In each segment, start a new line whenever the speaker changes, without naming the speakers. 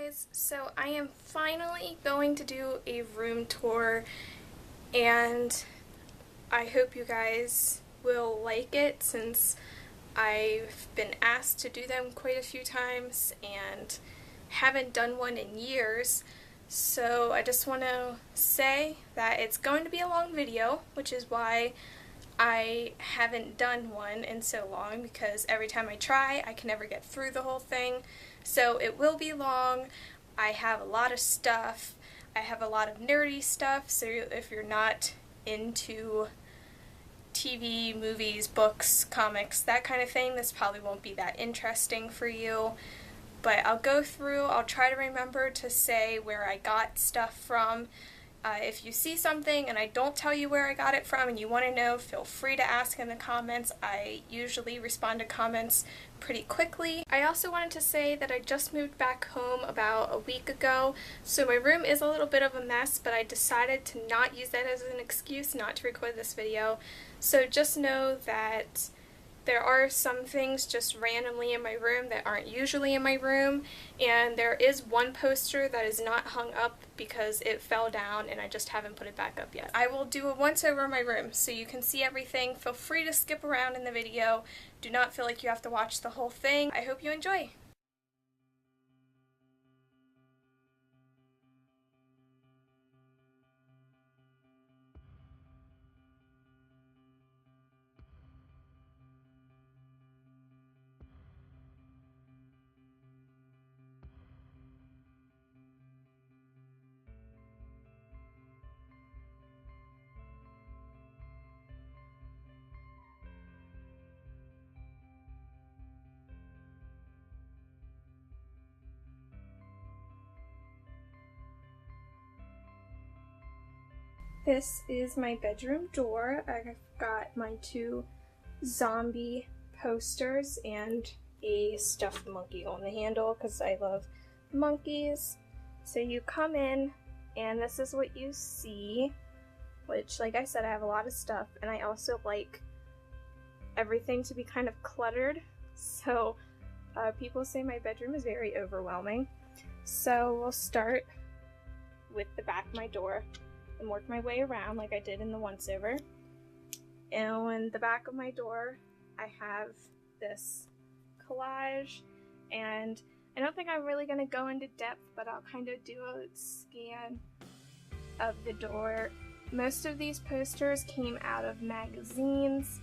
guys, so I am finally going to do a room tour and I hope you guys will like it since I've been asked to do them quite a few times and haven't done one in years. So I just want to say that it's going to be a long video, which is why I haven't done one in so long, because every time I try I can never get through the whole thing. So it will be long. I have a lot of stuff. I have a lot of nerdy stuff, so if you're not into TV, movies, books, comics, that kind of thing, this probably won't be that interesting for you. But I'll go through, I'll try to remember to say where I got stuff from. If you see something and I don't tell you where I got it from and you want to know, feel free to ask in the comments. I usually respond to comments pretty quickly. I also wanted to say that I just moved back home about a week ago, so my room is a little bit of a mess, but I decided to not use that as an excuse not to record this video. So just know that there are some things just randomly in my room that aren't usually in my room, and there is one poster that is not hung up because it fell down and I just haven't put it back up yet. I will do a once over my room so you can see everything. Feel free to skip around in the video. Do not feel like you have to watch the whole thing. I hope you enjoy. This is my bedroom door. I've got my two zombie posters and a stuffed monkey on the handle because I love monkeys. So you come in and this is what you see, which, like I said, I have a lot of stuff, and I also like everything to be kind of cluttered. So people say my bedroom is very overwhelming. So we'll start with the back of my door and work my way around like I did in the once over. And on the back of my door I have this collage, and I don't think I'm really going to go into depth, but I'll kind of do a scan of the door. Most of these posters came out of magazines.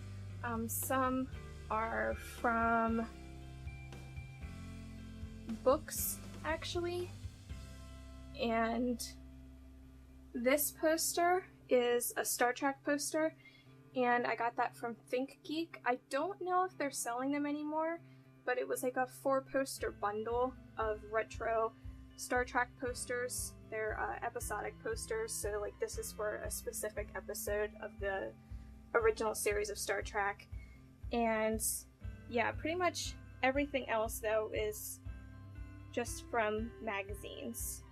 Some are from books actually, and this poster is a Star Trek poster, and I got that from ThinkGeek. I don't know if they're selling them anymore, but it was like a 4-poster bundle of retro Star Trek posters. They're episodic posters, so like this is for a specific episode of the original series of Star Trek. And yeah, pretty much everything else though is just from magazines.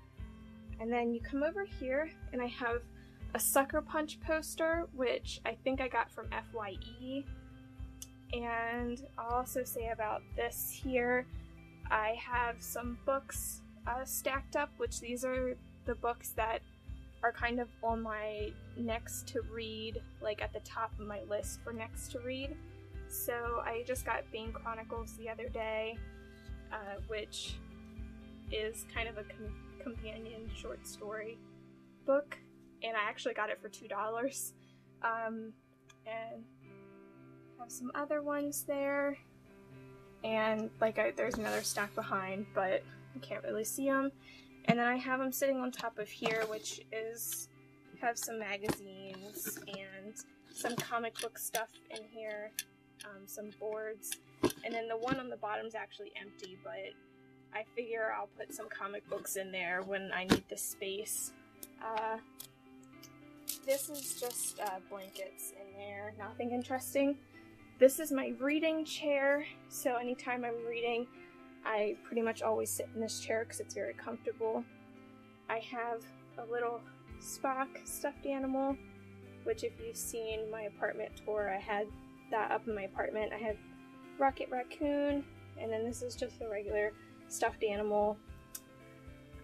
And then you come over here and I have a Sucker Punch poster, which I think I got from FYE. And I'll also say about this here, I have some books stacked up, which these are the books that are kind of on my next to read, like at the top of my list for next to read. So I just got Bane Chronicles the other day, which is kind of a companion short story book, and I actually got it for $2. And have some other ones there, and like there's another stack behind, but I can't really see them. And then I have them sitting on top of here, which have some magazines and some comic book stuff in here, some boards, and then the one on the bottom is actually empty, but I figure I'll put some comic books in there when I need the space. This is just blankets in there, nothing interesting. This is my reading chair, so anytime I'm reading, I pretty much always sit in this chair because it's very comfortable. I have a little Spock stuffed animal, which if you've seen my apartment tour, I had that up in my apartment. I have Rocket Raccoon, and then this is just a regular stuffed animal.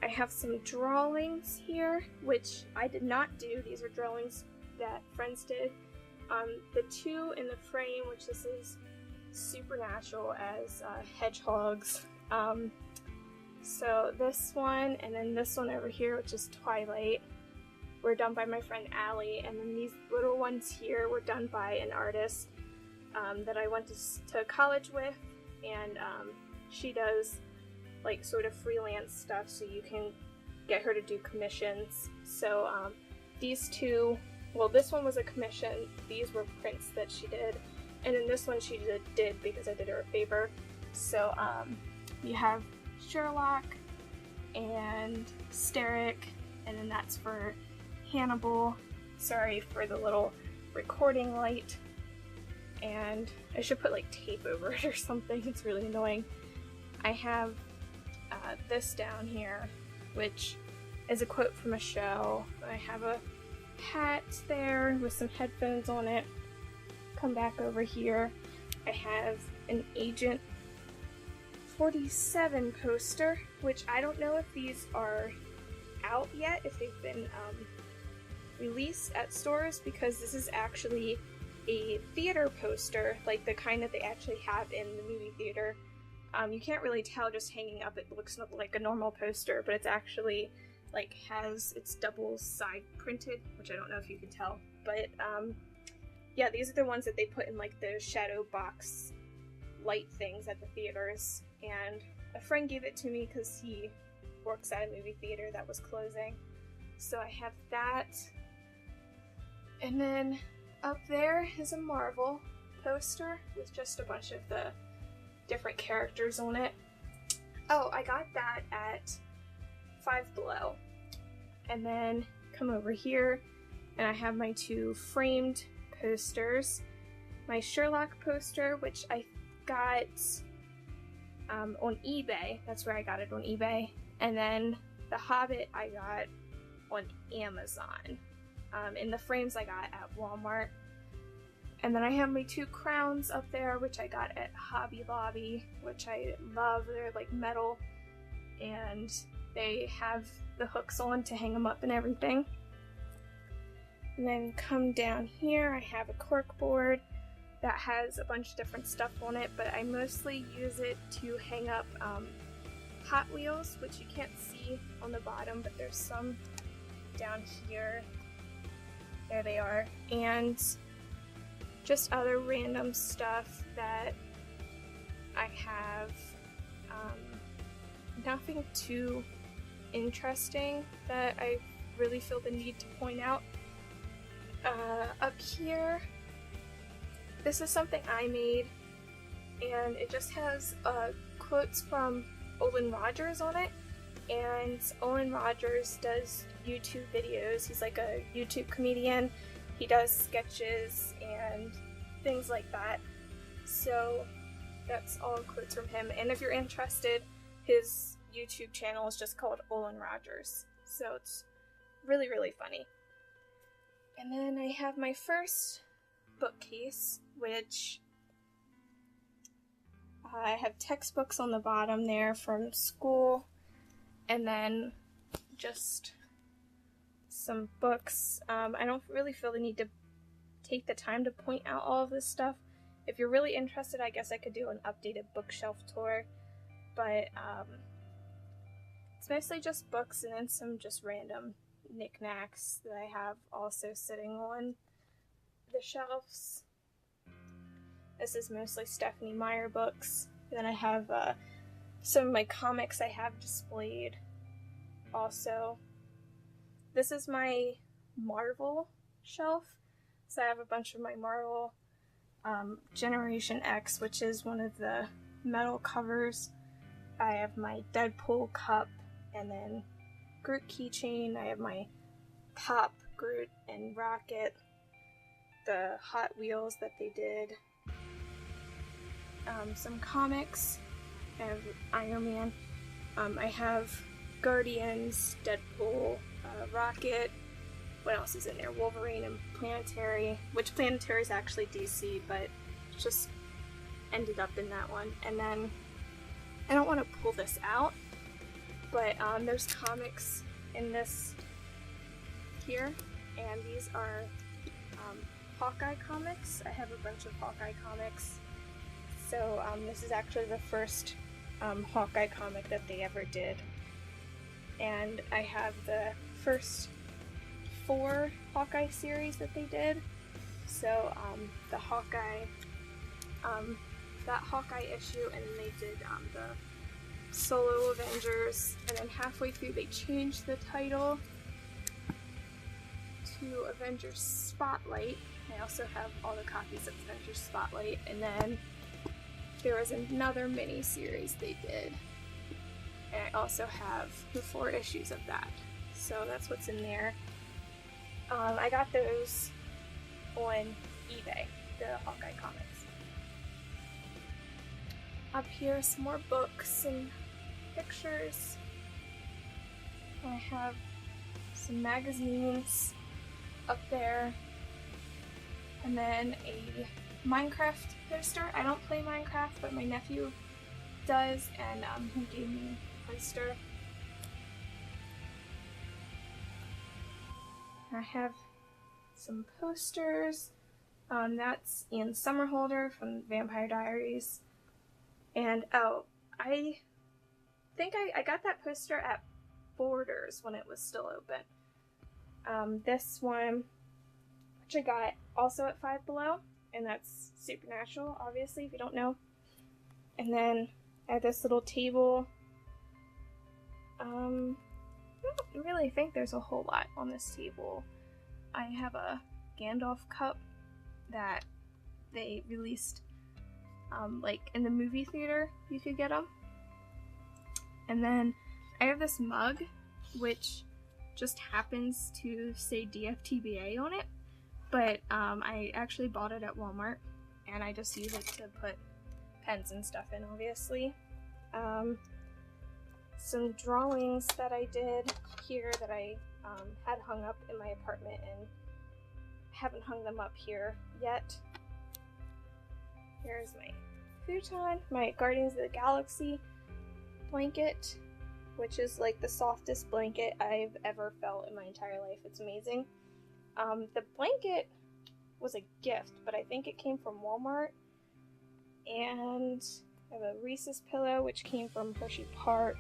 I have some drawings here, which I did not do. These are drawings that friends did. The two in the frame, which this is Supernatural as hedgehogs. So this one, and then this one over here, which is Twilight, were done by my friend Allie, and then these little ones here were done by an artist that I went to college with, and she does like sort of freelance stuff, so you can get her to do commissions. So these two, well, this one was a commission, these were prints that she did, and then this one she did because I did her a favor. So you have Sherlock and Steric, and then that's for Hannibal. Sorry for the little recording light, and I should put like tape over it or something, it's really annoying. I have this down here, which is a quote from a show. I have a hat there with some headphones on it. Come back over here. I have an Agent 47 poster, which I don't know if these are out yet, if they've been released at stores, because this is actually a theater poster, like the kind that they actually have in the movie theater. You can't really tell just hanging up, it looks like a normal poster, but it's actually like it's double side printed, which I don't know if you can tell, but yeah, these are the ones that they put in like the shadow box light things at the theaters, and a friend gave it to me because he works at a movie theater that was closing. So I have that, and then up there is a Marvel poster with just a bunch of the different characters on it. Oh, I got that at Five Below. And then come over here, and I have my two framed posters. My Sherlock poster, which I got on eBay. That's where I got it, on eBay. And then The Hobbit I got on Amazon. And the frames I got at Walmart. And then I have my two crowns up there, which I got at Hobby Lobby, which I love. They're like metal, and they have the hooks on to hang them up and everything. And then come down here, I have a cork board that has a bunch of different stuff on it, but I mostly use it to hang up Hot Wheels, which you can't see on the bottom, but there's some down here. There they are. And just other random stuff that I have. Nothing too interesting that I really feel the need to point out. Up here, this is something I made, and it just has quotes from Olin Rogers on it. And Olin Rogers does YouTube videos. He's like a YouTube comedian. He does sketches and things like that. So that's all quotes from him. And if you're interested, his YouTube channel is just called Olin Rogers. So it's really, really funny. And then I have my first bookcase, which I have textbooks on the bottom there from school. And then just some books. I don't really feel the need to take the time to point out all of this stuff. If you're really interested, I guess I could do an updated bookshelf tour, but it's mostly just books and then some just random knickknacks that I have also sitting on the shelves. This is mostly Stephenie Meyer books. And then I have some of my comics I have displayed also. This is my Marvel shelf. So I have a bunch of my Marvel Generation X, which is one of the metal covers. I have my Deadpool cup, and then Groot keychain. I have my Pop, Groot, and Rocket. The Hot Wheels that they did. Some comics. I have Iron Man. I have Guardians, Deadpool, Rocket. What else is in there? Wolverine and Planetary, which Planetary is actually DC, but just ended up in that one. And then I don't want to pull this out, But there's comics in this here, and these are Hawkeye comics. I have a bunch of Hawkeye comics. So this is actually the first Hawkeye comic that they ever did. And I have the first 4 Hawkeye series that they did. So the Hawkeye, that Hawkeye issue, and then they did the Solo Avengers, and then halfway through they changed the title to Avengers Spotlight. I also have all the copies of Avengers Spotlight, and then there was another mini-series they did, and I also have the 4 issues of that. So that's what's in there. I got those on eBay, the Hawkeye comics. Up here, some more books and pictures. I have some magazines up there, and then a Minecraft poster. I don't play Minecraft, but my nephew does, and he gave me a poster. I have some posters. That's Ian Somerhalder from Vampire Diaries. And oh, I think I got that poster at Borders when it was still open. This one, which I got also at Five Below, and that's Supernatural, obviously, if you don't know. And then I have this little table. I don't really think there's a whole lot on this table. I have a Gandalf cup that they released, like in the movie theater, you could get them. And then I have this mug, which just happens to say DFTBA on it, but I actually bought it at Walmart, and I just use it to put pens and stuff in, obviously. Some drawings that I did here that I had hung up in my apartment, and haven't hung them up here yet. Here's my futon, my Guardians of the Galaxy blanket, which is like the softest blanket I've ever felt in my entire life. It's amazing. The blanket was a gift, but I think it came from Walmart. And I have a Reese's pillow, which came from Hershey Park.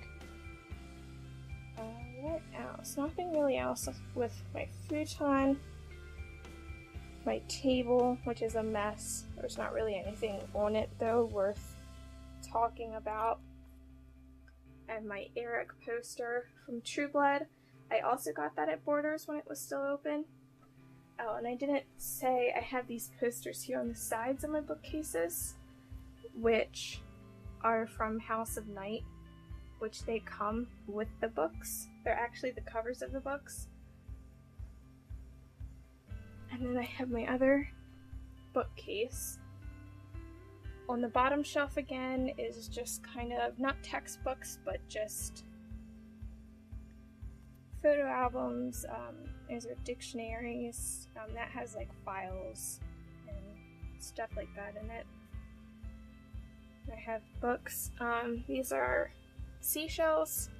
What else? Nothing really else with my futon. My table, which is a mess. There's not really anything on it, though, worth talking about. I have my Eric poster from True Blood. I also got that at Borders when it was still open. Oh, and I didn't say I have these posters here on the sides of my bookcases, which are from House of Night, which they come with the books. They're actually the covers of the books. And then I have my other bookcase. On the bottom shelf again is just kind of, not textbooks, but just photo albums. These are dictionaries. That has like files and stuff like that in it. I have books. These are seashells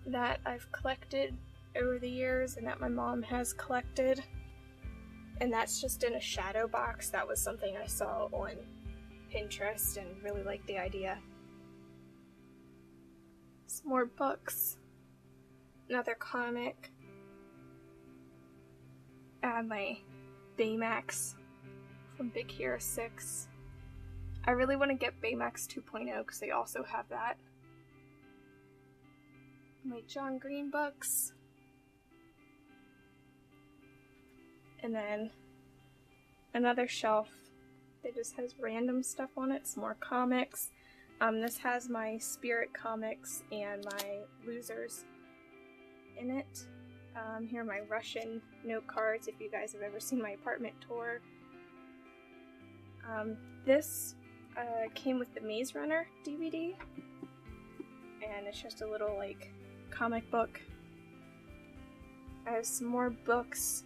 that I've collected over the years and that my mom has collected. And that's just in a shadow box. That was something I saw on Pinterest and really liked the idea. Some more books. Another comic. My Baymax from Big Hero 6. I really want to get Baymax 2.0 because they also have that. My John Green books. And then another shelf that just has random stuff on it, some more comics. This has my Spirit comics and my Losers in it. Here are my Russian note cards if you guys have ever seen my apartment tour. This came with the Maze Runner DVD, and it's just a little like comic book. I have some more books.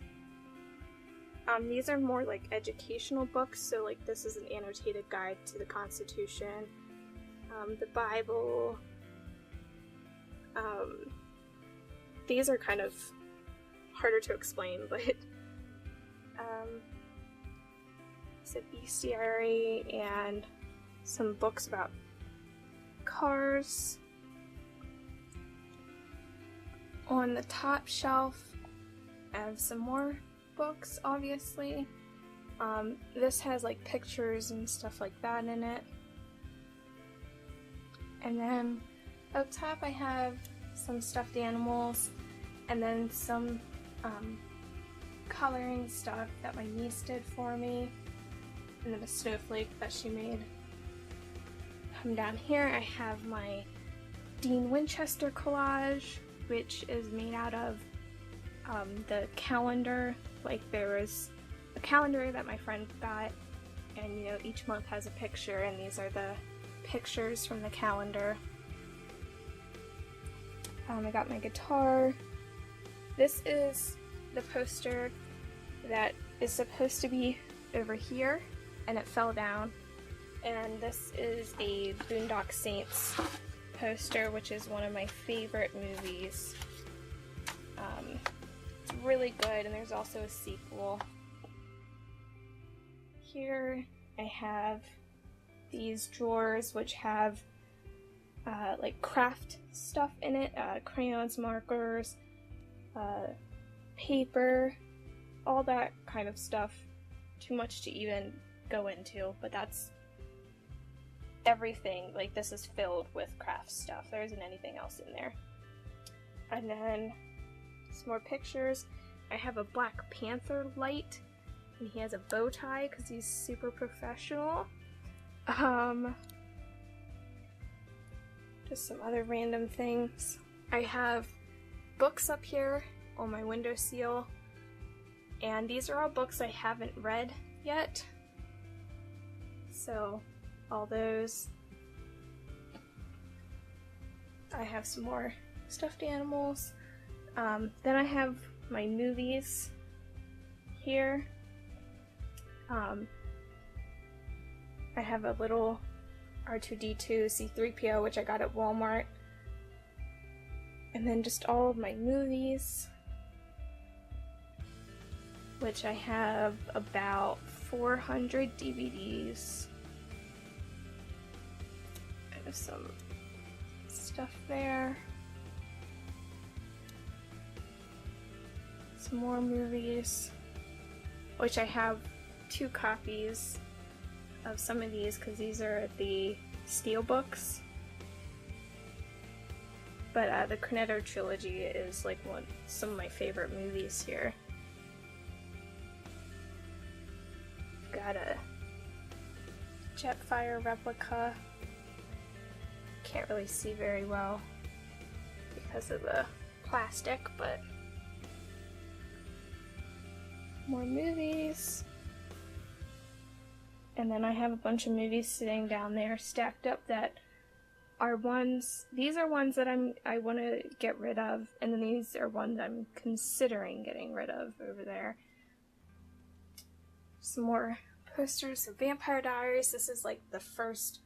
These are more like educational books, so like this is an annotated guide to the Constitution, the Bible, These are kind of harder to explain, but it's a bestiary and some books about cars. On the top shelf, I have some more books, obviously. This has like pictures and stuff like that in it. And then up top I have some stuffed animals and then some coloring stuff that my niece did for me, and then a snowflake that she made. Down here I have my Dean Winchester collage, which is made out of the calendar. Like, there was a calendar that my friend got, and you know, each month has a picture, and these are the pictures from the calendar. I got my guitar. This is the poster that is supposed to be over here, and it fell down. And this is a Boondock Saints poster, which is one of my favorite movies. It's really good, and there's also a sequel. Here I have these drawers which have like craft stuff in it, crayons, markers, paper, all that kind of stuff. Too much to even go into, but that's everything. Like, this is filled with craft stuff. There isn't anything else in there. And then some more pictures. I have a Black Panther light, and he has a bow tie because he's super professional. Just some other random things. I have books up here on my windowsill, and these are all books I haven't read yet. So, all those. I have some more stuffed animals. Then I have my movies here. I have a little R2-D2 C-3PO, which I got at Walmart. And then just all of my movies, which I have about 400 DVDs. I have some stuff there. Some more movies, which I have 2 copies of some of these because these are the steelbooks. But the Cornetto trilogy is like some of my favorite movies here. Got a Jetfire replica. Can't really see very well because of the plastic, but more movies. And then I have a bunch of movies sitting down there stacked up that are ones, these are ones that I want to get rid of, and then these are ones I'm considering getting rid of over there. Some more posters of Vampire Diaries. This is like the first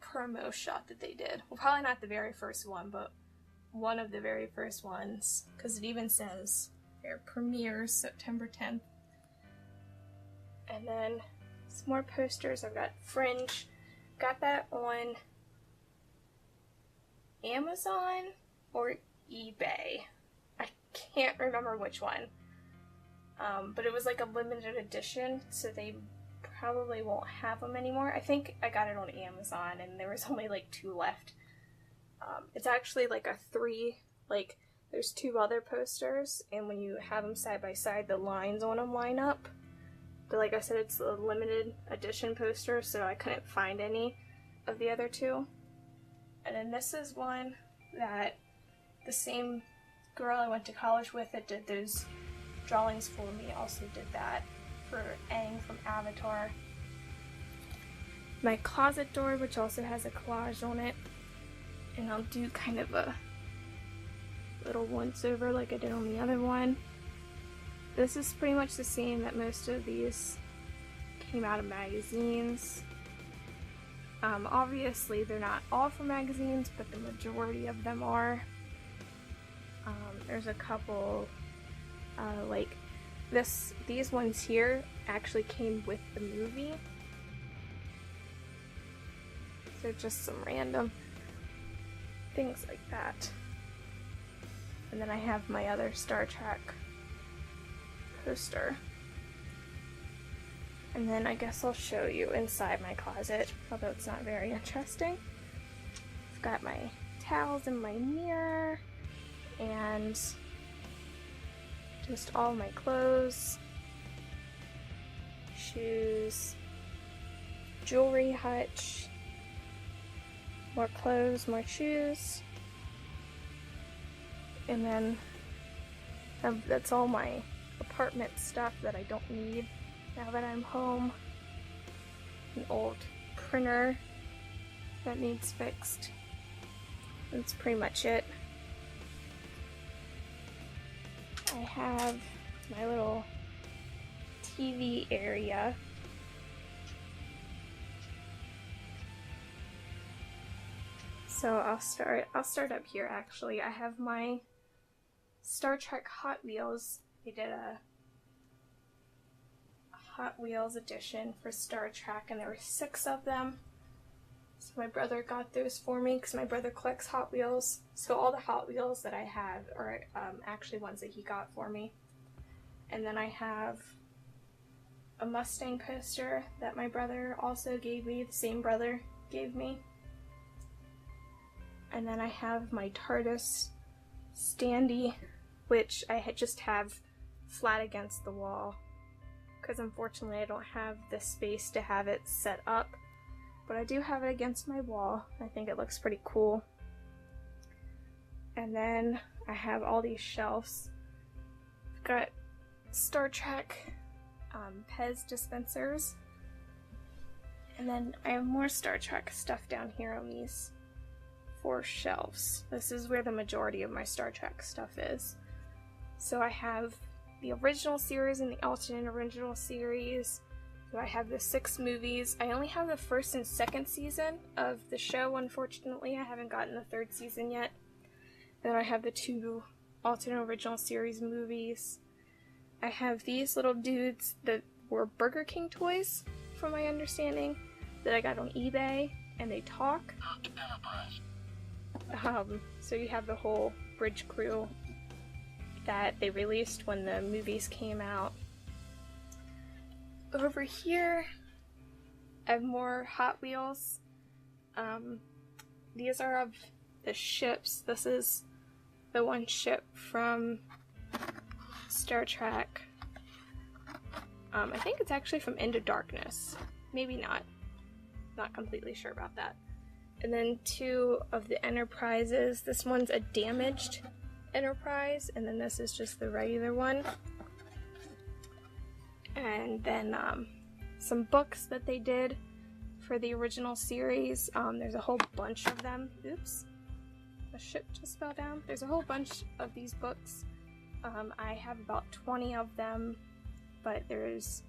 promo shot that they did. Well, probably not the very first one, but one of the very first ones, because it even says it premieres September 10th. And then some more posters. I've got Fringe. Got that on Amazon or eBay. I can't remember which one. But it was like a limited edition, so they probably won't have them anymore. I think I got it on Amazon and there was only like 2 left. It's actually like a 3, like there's 2 other posters, and when you have them side by side, the lines on them line up. But like I said, it's a limited edition poster, so I couldn't find any of the other 2. And then this is one that the same girl I went to college with that did those drawings for me also did that for Aang from Avatar. My closet door, which also has a collage on it, and I'll do kind of a little once over like I did on the other one. This is pretty much the same, that most of these came out of magazines. Obviously they're not all from magazines, but the majority of them are. There's a couple, like these ones here actually came with the movie. So just some random things like that. And then I have my other Star Trek poster. And then I guess I'll show you inside my closet, although it's not very interesting. I've got my towels in my mirror, and just all my clothes, shoes, jewelry hutch, more clothes, more shoes, and then that's all my apartment stuff that I don't need now that I'm home. An old printer that needs fixed. That's pretty much it. I have my little TV area. So I'll start up here actually. I have my Star Trek Hot Wheels. They did a Hot Wheels edition for Star Trek, and there were 6 of them. So my brother got those for me because my brother collects Hot Wheels. So all the Hot Wheels that I have are actually ones that he got for me. And then I have a Mustang poster that my brother also gave me, the same brother gave me. And then I have my TARDIS standee, which I just have flat against the wall, because unfortunately I don't have the space to have it set up. But I do have it against my wall. I think it looks pretty cool. And then I have all these shelves. I've got Star Trek Pez dispensers. And then I have more Star Trek stuff down here on these 4 shelves. This is where the majority of my Star Trek stuff is. So I have the original series and the alternate original series. So I have the 6 movies. I only have the 1st and 2nd season of the show, unfortunately. I haven't gotten the 3rd season yet. Then I have the 2 alternate original series movies. I have these little dudes that were Burger King toys, from my understanding, that I got on eBay, and they talk. So you have the whole bridge crew that they released when the movies came out. Over here, I have more Hot Wheels. These are of the ships. This is the one ship from Star Trek. I think it's actually from Into Darkness. Maybe not. Not completely sure about that. And then 2 of the Enterprises. This one's a damaged Enterprise, and then this is just the regular one. And then some books that they did for the original series. There's a whole bunch of them. Oops, a ship just fell down. There's a whole bunch of these books. I have about 20 of them, but there's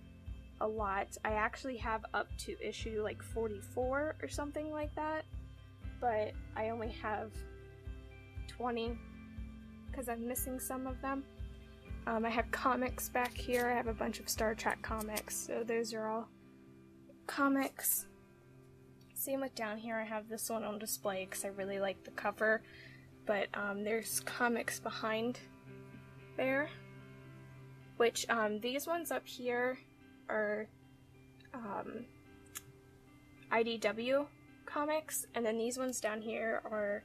a lot. I actually have up to issue like 44 or something like that, but I only have 20 because I'm missing some of them. I have comics back here. I have a bunch of Star Trek comics, so those are all comics. Same with down here. I have this one on display because I really like the cover, but there's comics behind there, which these ones up here are IDW comics, and then these ones down here are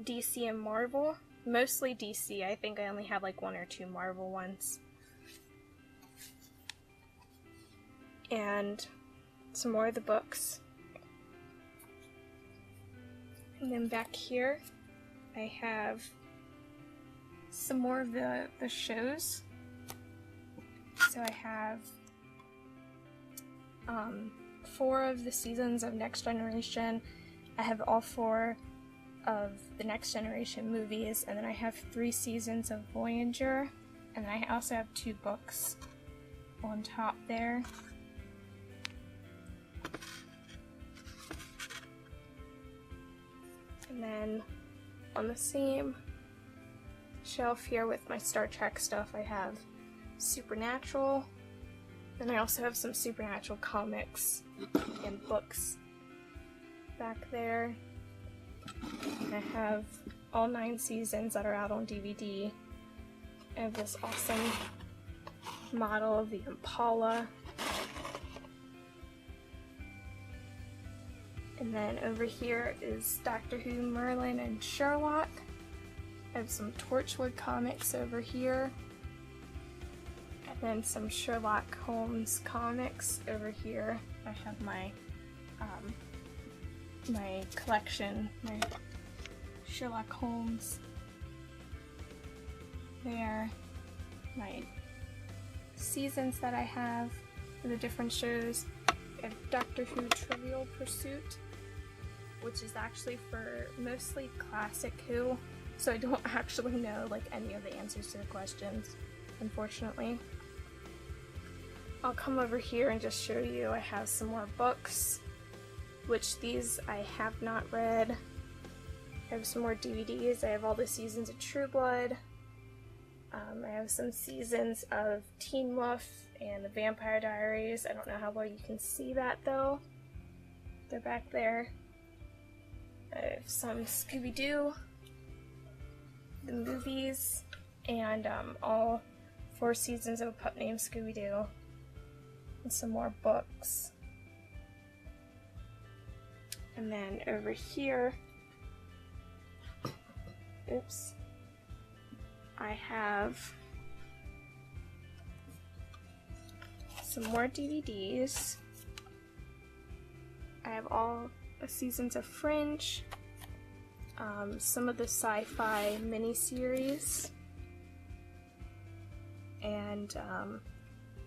DC and Marvel. Mostly DC. I think I only have like 1 or 2 Marvel ones. And some more of the books. And then back here, I have some more of the shows. So I have 4 of the seasons of Next Generation. I have all 4 of the Next Generation movies, and then I have 3 seasons of Voyager, and then I also have 2 books on top there. And then on the same shelf here with my Star Trek stuff. I have Supernatural, and I also have some Supernatural comics and books back there. I have all 9 seasons that are out on DVD. I have this awesome model of the Impala. And then over here is Doctor Who, Merlin, and Sherlock. I have some Torchwood comics over here. And then some Sherlock Holmes comics over here. I have my my collection, my Sherlock Holmes there, my seasons that I have for the different shows. I have Doctor Who Trivial Pursuit, which is actually for mostly classic Who, so I don't actually know like any of the answers to the questions, unfortunately. I'll come over here and just show you I have some more books, which these I have not read. I have some more DVDs. I have all the seasons of True Blood. I have some seasons of Teen Wolf and the Vampire Diaries. I don't know how well you can see that though. They're back there. I have some Scooby-Doo, the movies, and all 4 seasons of A Pup Named Scooby-Doo, and some more books. And then over here, oops, I have some more DVDs. I have all the seasons of Fringe, some of the sci-fi miniseries, and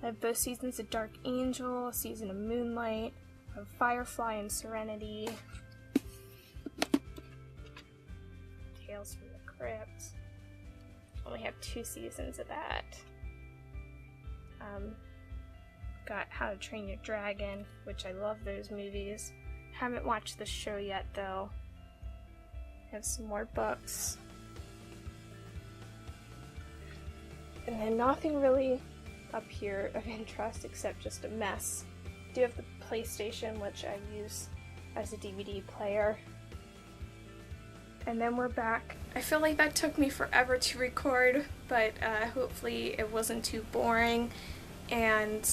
I have both seasons of Dark Angel, a season of Moonlight, of Firefly and Serenity, Tales from the Crypt. Only have 2 seasons of that. Got How to Train Your Dragon, which I love those movies. Haven't watched the show yet though. Have some more books. And then nothing really up here of interest except just a mess. I do have the PlayStation, which I use as a DVD player. And then we're back. I feel like that took me forever to record, but hopefully it wasn't too boring, and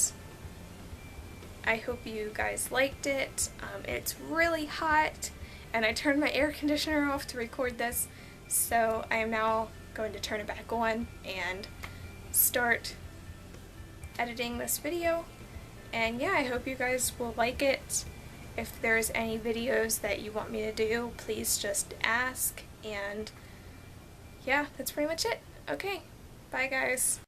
I hope you guys liked it. It's really hot, and I turned my air conditioner off to record this, so I am now going to turn it back on and start editing this video. And yeah, I hope you guys will like it. If there's any videos that you want me to do, please just ask. And yeah, that's pretty much it. Okay, bye guys.